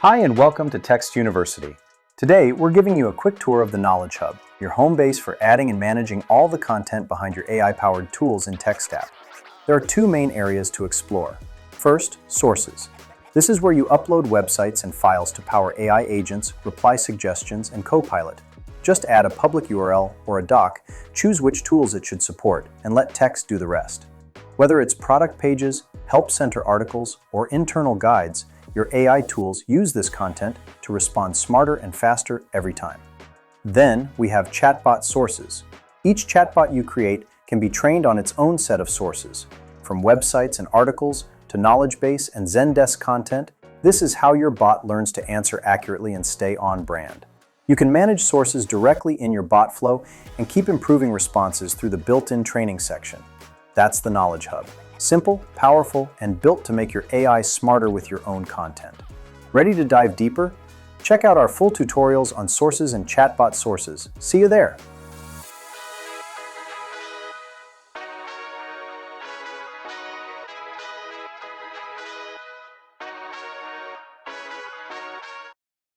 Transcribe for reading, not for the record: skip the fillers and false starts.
Hi and welcome to Text University. Today, we're giving you a quick tour of the Knowledge Hub, your home base for adding and managing all the content behind your AI-powered tools in Text app. There are two main areas to explore. First, sources. This is where you upload websites and files to power AI agents, reply suggestions, and Copilot. Just add a public URL or a doc, choose which tools it should support, and let text do the rest. Whether it's product pages, help center articles, or internal guides, your AI tools use this content to respond smarter and faster every time. Then we have chatbot sources. Each chatbot you create can be trained on its own set of sources. From websites and articles to knowledge base and Zendesk content, this is how your bot learns to answer accurately and stay on brand. You can manage sources directly in your bot flow and keep improving responses through the built-in training section. That's the Knowledge Hub. Simple, powerful, and built to make your AI smarter with your own content. Ready to dive deeper? Check out our full tutorials on sources and chatbot sources. See you there!